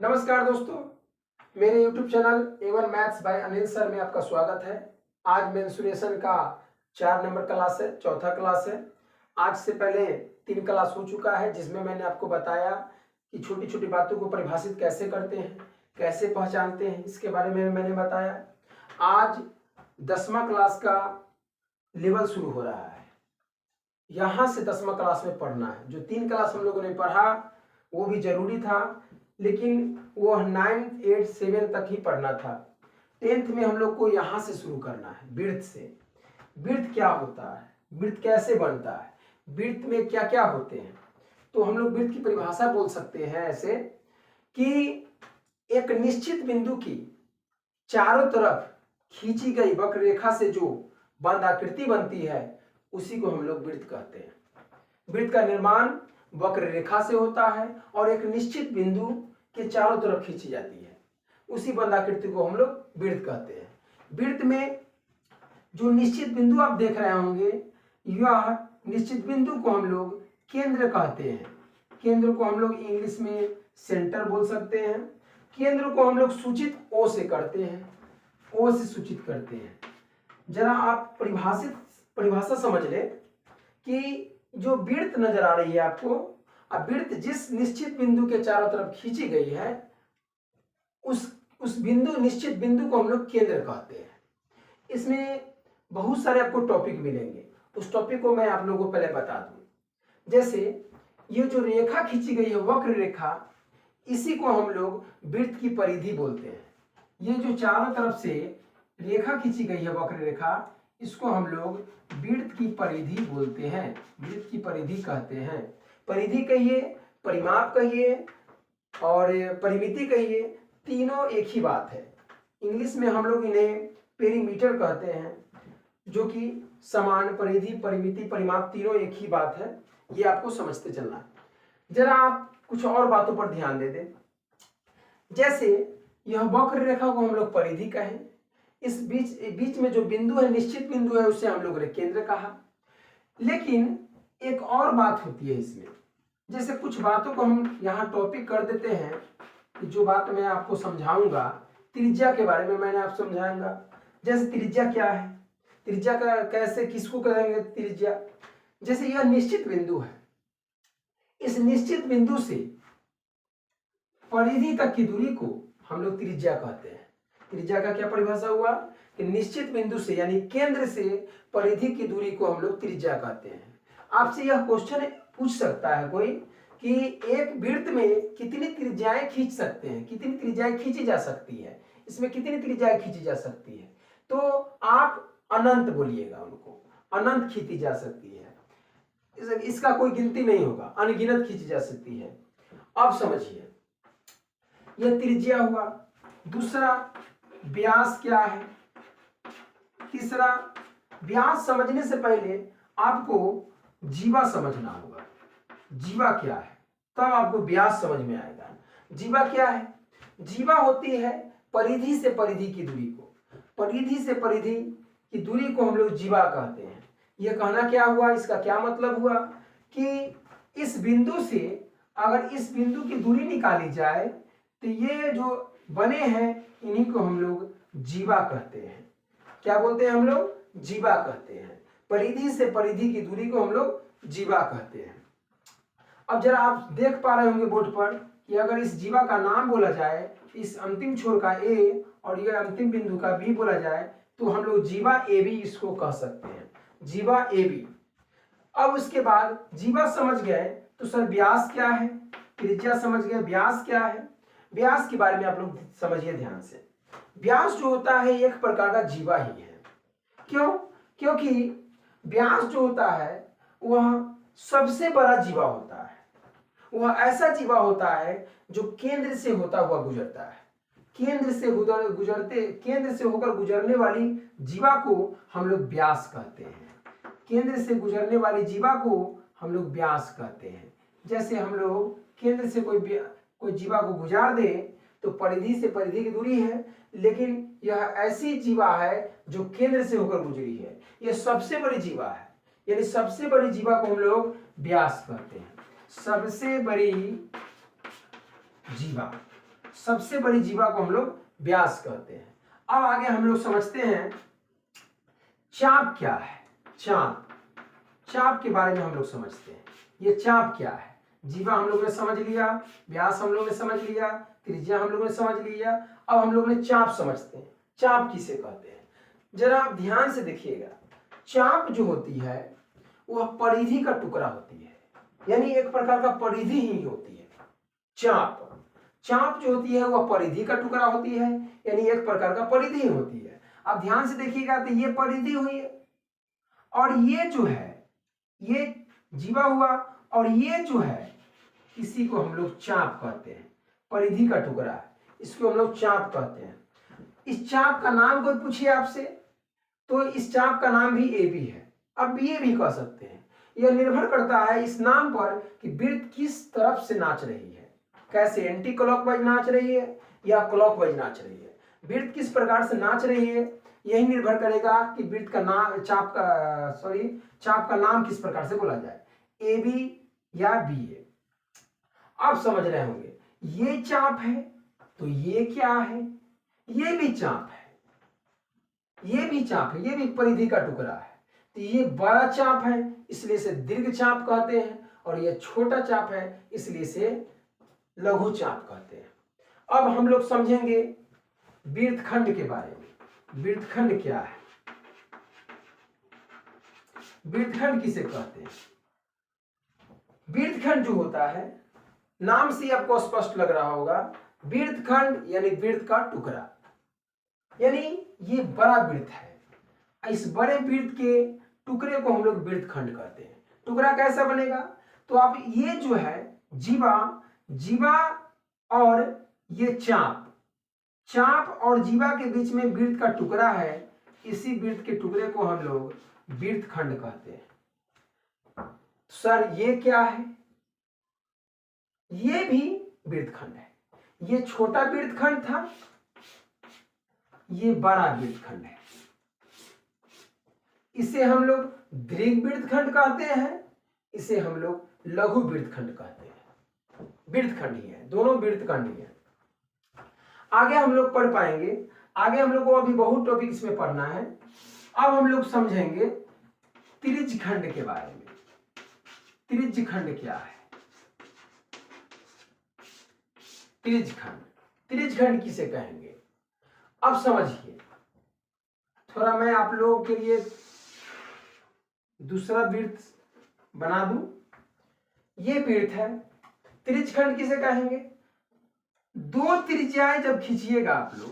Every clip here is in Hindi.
नमस्कार दोस्तों, मेरे YouTube channel A1 maths by Anil sir में आपका स्वागत है। आज मेंसुरेशन का 4 नंबर क्लास है, चौथा क्लास है। आज से पहले 3 क्लास हो चुका है जिसमें मैंने आपको बताया कि छोटी छोटी बातों को परिभाषित कैसे करते हैं, कैसे पहचानते हैं, इसके बारे में मैंने बताया। आज 10वां क्लास का लेवल शुरू हो रहा है। यहाँ से 10वां क्लास में पढ़ना है। जो 3 क्लास हम लोगों ने पढ़ा वो भी जरूरी था, लेकिन वो 9th 8th 7th तक ही पढ़ना था। 10th में हम लोग को यहाँ से शुरू करना है, विड्थ से। विड्थ क्या होता है, विड्थ कैसे बनता है, विड्थ में क्या क्या होते हैं। तो हम लोग विड्थ की परिभाषा बोल सकते हैं ऐसे कि एक निश्चित बिंदु की चारों तरफ खींची गई वक्र रेखा से जो बंद आकृति बनती है उसी को हम लोग विड्थ कहते हैं। विड्थ का निर्माण वक्र रेखा से होता है और एक निश्चित बिंदु के चारों तरफ खींची जाती है, उसी बंद आकृति को हम लोग विड्थ कहते हैं। विड्थ में जो निश्चित बिंदु आप देख रहे होंगे, यह निश्चित बिंदु को हम लोग केंद्र कहते हैं। केंद्र को हम लोग इंग्लिश में सेंटर बोल सकते हैं। केंद्र को हम लोग सूचित ओ से करते हैं, ओ से सूचित करते हैं। जरा आप परिभाषा समझ ले कि जो विड्थ नजर आ रही है आपको, अब विड्थ जिस निश्चित बिंदु के चारों तरफ खींची गई है उस बिंदु निश्चित बिंदु को हम लोग केंद्र कहते हैं। इसमें बहुत सारे आपको टॉपिक मिलेंगे, उस टॉपिक को मैं आप लोगों को पहले बता दूं। जैसे ये जो रेखा खींची गई है वक्र रेखा, इसी को हम लोग विड्थ की परिधि बोलते हैं। ये जो चारों तरफ से रेखा खींची गई है वक्र रेखा, इसको हम लोग विड्थ की परिधि बोलते हैं, विड्थ की परिधि कहते हैं। परिधि कहिए, परिमाप कहिए और परिमिति कहिए, तीनों एक ही बात है। इंग्लिश में हम लोग इन्हें पेरीमीटर कहते हैं, जो कि समान, परिधि, परिमिति, परिमाप तीनों एक ही बात है। ये आपको समझते चलना है। जरा आप कुछ और बातों पर ध्यान दे दें। जैसे यह वक्र रेखा को हम लोग परिधि कहें, इस बीच में जो बिंदु है, निश्चित बिंदु है, उसे हम लोग ने केंद्र कहा। लेकिन एक और बात होती है इसमें, जैसे कुछ बातों को हम यहाँ टॉपिक कर देते हैं कि जो बात मैं आपको समझाऊंगा त्रिज्या के बारे में मैंने आप समझाऊंगा। जैसे त्रिज्या क्या है, त्रिज्या का कैसे, किसको कहेंगे त्रिज्या। जैसे यह निश्चित बिंदु है, इस निश्चित बिंदु से परिधि तक की दूरी को हम लोग त्रिज्या कहते हैं। त्रिज्या का क्या परिभाषा हुआ कि निश्चित बिंदु से यानी केंद्र से परिधि की दूरी को हम लोग त्रिज्या कहते हैं। आपसे यह क्वेश्चन पूछ सकता है कोई कि एक वृत्त में कितनी त्रिज्याएं खींच सकते हैं, कितनी त्रिज्याएं खींची जा सकती है, इसमें कितनी त्रिज्याएं खींची जा सकती है। तो आप अनंत बोलिएगा, उनको अनंत खींची जा सकती है, इसका कोई गिनती नहीं होगा, अनगिनत खींची जा सकती है। अब समझिए, यह त्रिज्या हुआ। दूसरा, व्यास क्या है। तीसरा, व्यास समझने से पहले आपको जीवा समझना होगा। जीवा क्या है, तब आपको व्यास समझ में आएगा। जीवा क्या है, जीवा होती है परिधि से परिधि की दूरी को, परिधि से परिधि की दूरी को हम लोग जीवा कहते हैं। यह कहना क्या हुआ, इसका क्या मतलब हुआ कि इस बिंदु से अगर इस बिंदु की दूरी निकाली जाए तो ये जो बने हैं इन्हीं को हम लोग जीवा कहते हैं। क्या बोलते हैं हम लोग, जीवा कहते हैं। परिधि से परिधि की दूरी को हम लोग जीवा कहते हैं। अब जरा आप देख पा रहे होंगे बोर्ड पर कि अगर इस जीवा का नाम बोला जाए, इस अंतिम छोर का ए और यह अंतिम बिंदु का बी बोला जाए, तो हम लोग जीवा ए बी इसको कह सकते हैं, जीवा ए बी। अब उसके बाद जीवा समझ गए तो सर व्यास क्या है, त्रिज्या समझ गए, व्यास क्या है। व्यास के बारे में आप लोग समझिए ध्यान से। व्यास जो होता है एक प्रकार का जीवा ही है। क्यों, क्योंकि व्यास जो होता है वह सबसे बड़ा जीवा होता है। वह ऐसा जीवा होता है जो केंद्र से होता हुआ गुजरता है। केंद्र से होकर गुजरने वाली जीवा को हम लोग व्यास कहते हैं। केंद्र से गुजरने वाली जीवा को हम लोग व्यास कहते हैं। जैसे हम लोग केंद्र से कोई जीवा को गुजार दे तो परिधि से परिधि की दूरी है, लेकिन यह ऐसी जीवा है जो केंद्र से होकर गुजरी है, यह सबसे बड़ी जीवा है। यानी सबसे बड़ी जीवा को हम लोग व्यास कहते हैं, सबसे बड़ी जीवा। सबसे बड़ी जीवा को हम लोग व्यास कहते हैं। अब आगे हम लोग समझते हैं चाप क्या है। चाप, चाप के बारे में हम लोग समझते हैं। ये चाप क्या है? जीवा हम लोग ने समझ लिया, व्यास हम लोग ने समझ लिया, त्रिज्या हम लोग ने समझ लिया। अब हम लोग ने चाप समझते हैं। चाप किसे कहते हैं? जरा आप ध्यान से देखिएगा। चाप जो होती है वह परिधि का टुकड़ा होती है, यानी एक प्रकार का परिधि ही होती है चाप। चाप जो होती है वह परिधि का टुकड़ा होती है, यानी एक प्रकार का परिधि होती है। अब ध्यान से देखिएगा तो ये परिधि हुई है, और ये जो है ये जीवा हुआ, और ये जो है इसी को हम लोग चाप कहते हैं। परिधि का टुकड़ा है, इसको हम लोग चाप कहते हैं। इस चाप का नाम कोई पूछिए आपसे तो इस चाप का नाम भी ए बी है। अब ये भी कह सकते हैं। यह निर्भर करता है इस नाम पर कि वृत्त किस तरफ से नाच रही है, कैसे एंटी क्लॉकवाइज नाच रही है या क्लॉकवाइज नाच रही है। वृत्त किस प्रकार से नाच रही है यही निर्भर करेगा कि वृत्त का नाम, चाप का नाम किस प्रकार से बोला जाए, ए बी या बी ए। आप समझ रहे होंगे ये चाप है तो ये क्या है, ये भी चाप है, ये भी चाप है, ये भी परिधि का टुकड़ा है। तो ये बड़ा चाप है इसलिए इसे दीर्घ चाप कहते हैं, और ये छोटा चाप है इसलिए इसे लघु चाप कहते हैं। अब हम लोग समझेंगे वृत्तखंड के बारे में। वृत्तखंड क्या है? वृत्तखंड किसे कहते हैं? वृत्तखंड जो होता है, नाम से आपको स्पष्ट लग रहा होगा, वृत्तखंड यानी वृत्त का टुकड़ा, यानी ये बड़ा वृत्त है। इस बड़े वृत्त के टुकड़े को हम लोग वृत्तखंड कहते हैं। टुकड़ा कैसा बनेगा? तो आप ये जो है जीवा और ये चाप, चाप और जीवा के बीच में वृत्त का टुकड़ा है, इसी वृत्त के टुकड़े को हम लोग वृत्तखंड कहते हैं। सर ये क्या है? ये भी वृत्तखंड है। ये छोटा वृत्तखंड था, ये बड़ा वृत्तखंड है। इसे हम लोग दीर्घ वृत्तखंड कहते हैं, इसे हम लोग लघु वृत्तखंड कहते हैं। वृत्तखंड ही है, दोनों वृत्तखंड ही है। आगे हम लोग पढ़ पाएंगे, आगे हम लोग को अभी बहुत टॉपिक इसमें पढ़ना है। अब हम लोग समझेंगे त्रिज्यखंड के बारे में। त्रिज्यखंड क्या है? त्रिज्यखंड, त्रिज्यखंड किसे कहेंगे? अब समझिए, थोड़ा मैं आप लोगों के लिए दूसरा वृत्त बना दूं। ये वृत्त है, त्रिज्यखंड किसे कहेंगे? दो त्रिज्याएं जब खींचिएगा आप लोग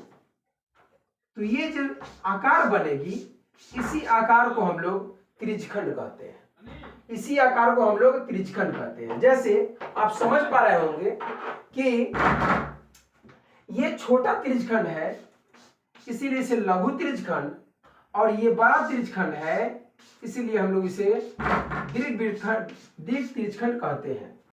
तो ये जो आकार बनेगी, इसी आकार को हम लोग त्रिज्यखंड कहते हैं। इसी आकार को हम लोग त्रिज्यखंड कहते हैं। जैसे आप समझ पा रहे होंगे कि ये छोटा त्रिज्यखंड है इसीलिए इसे लघु त्रिज्यखंड, और ये बड़ा त्रिज्यखंड है इसीलिए हम लोग इसे दीर्घ त्रिज्यखंड कहते हैं।